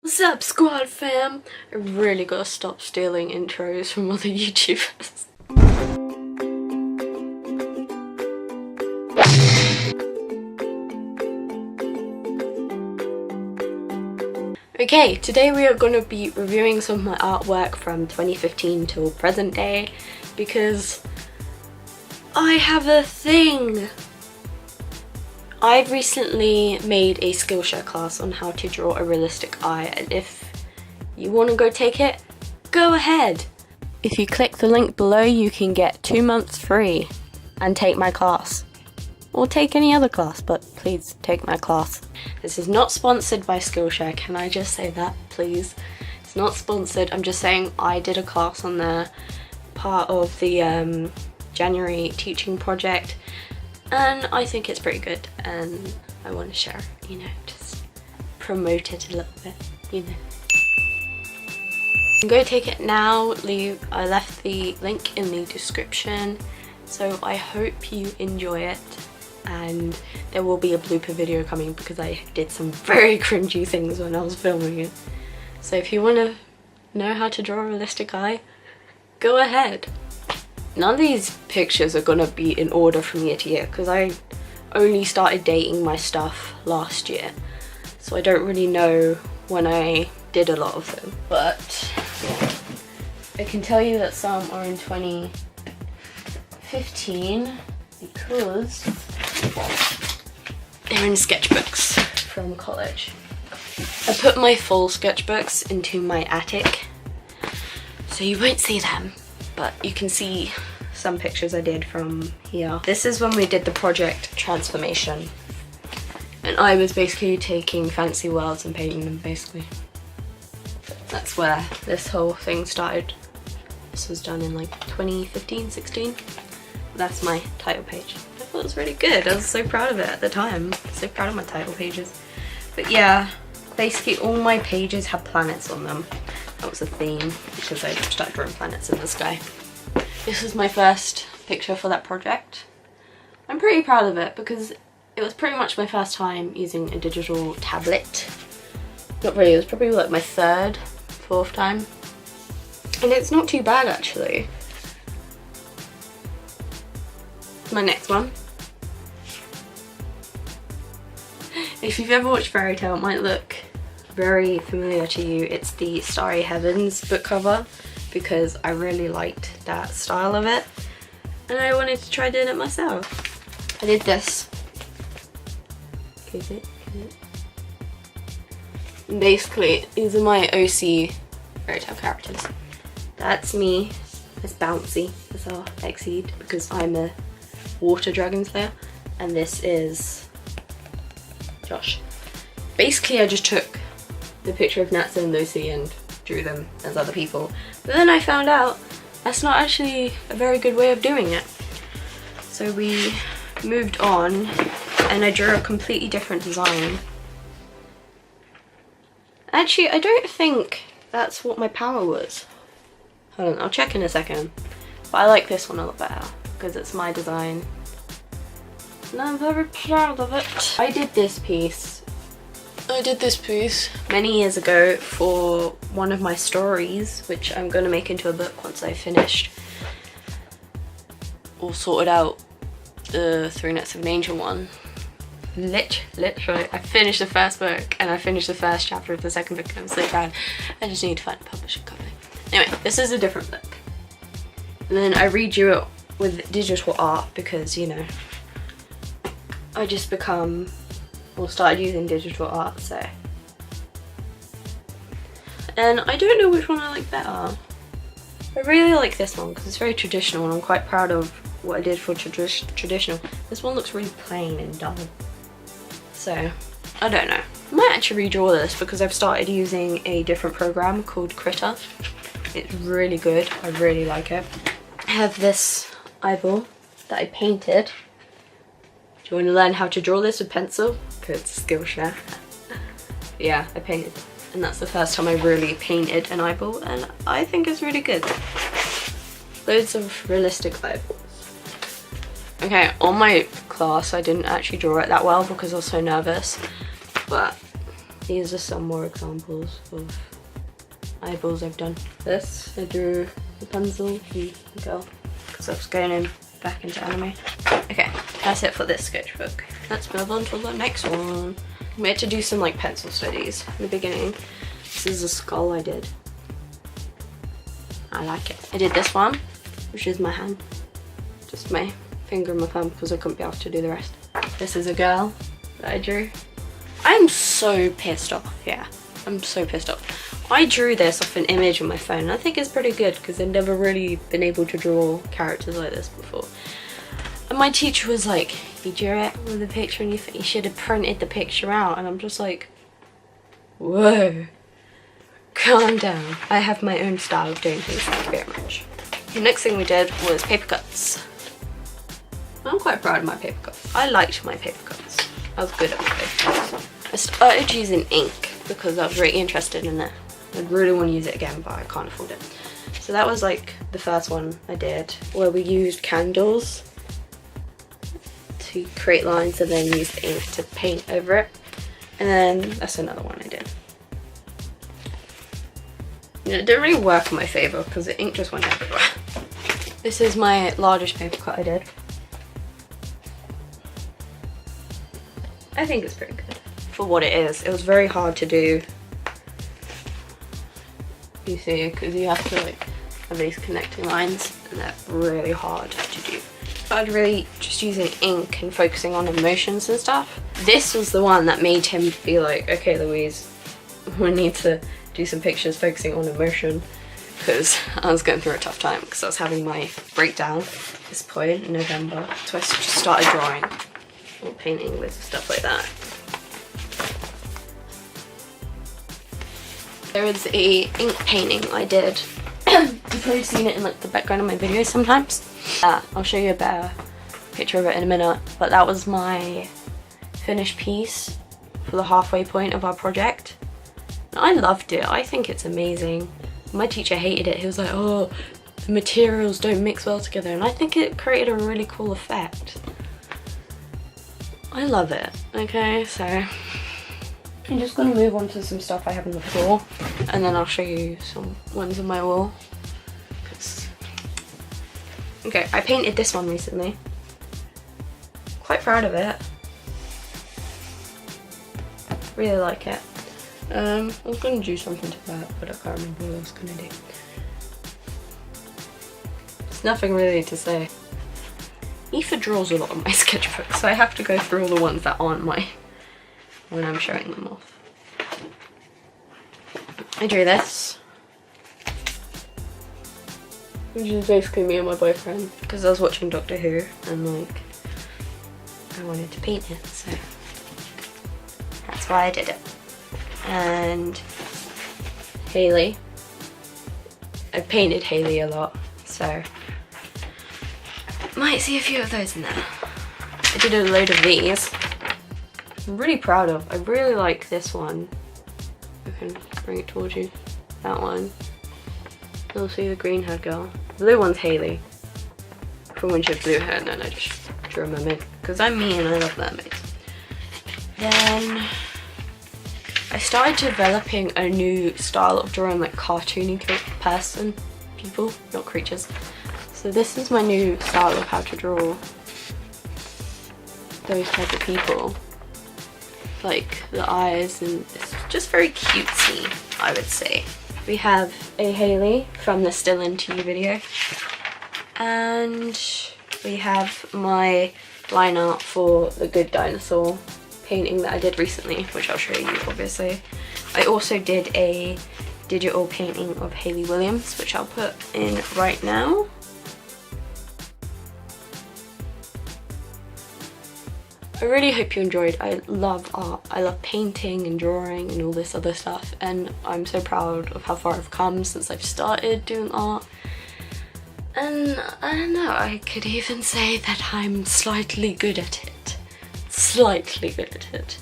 What's up, squad fam? I really gotta stop stealing intros from other YouTubers. Okay, today we are going to be reviewing some of my artwork from 2015 till present day because I have a thing. I've recently made a Skillshare class on how to draw a realistic eye, and if you want to go take it, go ahead. If you click the link below, you can get 2 months free and take my class. Or take any other class, but please take my class. This is not sponsored by Skillshare, can I just say that, please? It's not sponsored, I'm just saying I did a class on there, part of the January teaching project, and I think it's pretty good, and I want to share, you know, just promote it a little bit, you know. Go take it now. I left the link in the description, so I hope you enjoy it. And there will be a blooper video coming because I did some very cringy things when I was filming it. So if you want to know how to draw a realistic eye, go ahead. None of these pictures are going to be in order from year to year because I only started dating my stuff last year. So I don't really know when I did a lot of them. But yeah, I can tell you that some are in 2015 because they're in sketchbooks from college. I put my full sketchbooks into my attic, so you won't see them, but you can see some pictures I did from here. This is when we did the project transformation, and I was basically taking fancy worlds and painting them, basically. That's where this whole thing started. This was done in like 2015, 16. That's my title page. I thought it was really good. I was so proud of it at the time. So proud of my title pages. But yeah, basically all my pages have planets on them. That was a theme because I started drawing planets in the sky. This was my first picture for that project. I'm pretty proud of it because it was pretty much my first time using a digital tablet. Not really, it was probably like my third, fourth time. And it's not too bad actually. My next one. If you've ever watched Fairy Tail, it might look very familiar to you. It's the Starry Heavens book cover because I really liked that style of it and I wanted to try doing it myself. I did this. Can you see it? Basically, these are my OC Fairy Tail characters. That's me. It's Bouncy as our Exceed because I'm a water dragon slayer, and this is Josh. Basically I just took the picture of Natsu and Lucy and drew them as other people, but then I found out that's not actually a very good way of doing it, so we moved on and I drew a completely different design. Actually, I don't think that's what my power was. Hold on, I'll check in a second, but I like this one a lot better because it's my design and I'm very proud of it. I did this piece many years ago for one of my stories, which I'm going to make into a book once I've finished or sorted out the 3 Nights of an Angel one. Literally, I finished the first book and I finished the first chapter of the second book and I'm so proud. I just need to find a publisher company. Anyway, this is a different book. And then I redrew it with digital art because, you know, I just started using digital art, so. And I don't know which one I like better. I really like this one because it's very traditional and I'm quite proud of what I did for traditional. This one looks really plain and dull. So, I don't know. I might actually redraw this because I've started using a different program called Critter. It's really good, I really like it. I have this eyeball that I painted. Do you want to learn how to draw this with pencil? Good, Skillshare. Yeah, I painted, and that's the first time I really painted an eyeball, and I think it's really good. Loads of realistic eyeballs. Okay, on my class I didn't actually draw it that well because I was so nervous, but These are some more examples of eyeballs I've done. This, I drew the pencil and the girl, because I was going back into anime. Okay, that's it for this sketchbook. Let's move on to the next one. We had to do some like pencil studies in the beginning. This is a skull I did. I like it. I did this one, which is my hand. Just my finger and my thumb because I couldn't be able to do the rest. This is a girl that I drew. I'm so pissed off, yeah. I'm so pissed off. I drew this off an image on my phone and I think it's pretty good because I've never really been able to draw characters like this before. And my teacher was like, you drew it with a picture and you should have printed the picture out. And I'm just like, whoa, calm down. I have my own style of doing things, thank you very much. The next thing we did was paper cuts. I'm quite proud of my paper cuts. I liked my paper cuts. I was good at my paper cuts. I started using ink because I was really interested in it. I really want to use it again, but I can't afford it. So that was like the first one I did, where we used candles to create lines and then used ink to paint over it. And then that's another one I did. It didn't really work in my favour because the ink just went everywhere. This is my largest paper cut I did. I think it's pretty good for what it is. It was very hard to do, you see, because you have to like have these connecting lines and they're really hard to do. I'd really just using ink and focusing on emotions and stuff. This was the one that made him be like, okay Louise, we need to do some pictures focusing on emotion, because I was going through a tough time because I was having my breakdown at this point in November. So I just started drawing or painting with stuff like that. There is a ink painting I did. You've probably seen it in like the background of my videos sometimes. I'll show you a better picture of it in a minute, but that was my finished piece for the halfway point of our project. And I loved it. I think it's amazing. My teacher hated it. He was like, oh, the materials don't mix well together, and I think it created a really cool effect. I love it. Okay, so I'm just gonna move on to some stuff I have on the floor, and then I'll show you some ones on my wall. Okay, I painted this one recently. Quite proud of it. Really like it. I was gonna do something to that, but I can't remember what I was gonna do. There's nothing really to say. Aoife draws a lot on my sketchbook, so I have to go through all the ones that aren't mine when I'm showing them off. I drew this, which is basically me and my boyfriend, because I was watching Doctor Who and like I wanted to paint it, so that's why I did it. And Hayley, I painted Hayley a lot, so might see a few of those in there. I did a load of these. I'm really proud of. I really like this one. I can bring it towards you. That one. You'll see the green haired girl. The blue one's Hayley, from when she had blue hair, and then I just drew a mermaid because I'm me and I love mermaids. Then I started developing a new style of drawing like cartoony people, not creatures. So this is my new style of how to draw those type of people. Like the eyes, and it's just very cutesy, I would say. We have a Hayley from the Still Into You video. And we have my line art for the Good Dinosaur painting that I did recently, which I'll show you obviously. I also did a digital painting of Hayley Williams, which I'll put in right now. I really hope you enjoyed. I love art. I love painting and drawing and all this other stuff, and I'm so proud of how far I've come since I've started doing art. And I don't know, I could even say that I'm slightly good at it. Slightly good at it.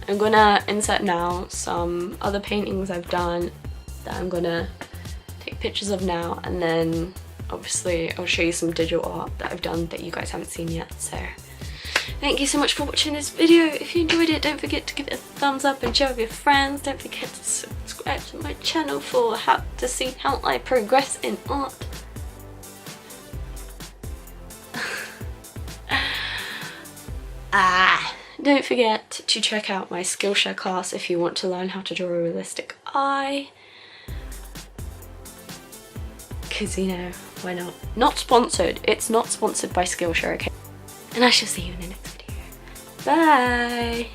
I'm gonna insert now some other paintings I've done that I'm gonna take pictures of now, and then obviously I'll show you some digital art that I've done that you guys haven't seen yet, so Thank you so much for watching this video. If you enjoyed it, don't forget to give it a thumbs up and share with your friends. Don't forget to subscribe to my channel to see how I progress in art. Don't forget to check out my Skillshare class if you want to learn how to draw a realistic eye. Because, you know, why not? Not sponsored. It's not sponsored by Skillshare, okay? And I shall see you in the next video. Bye!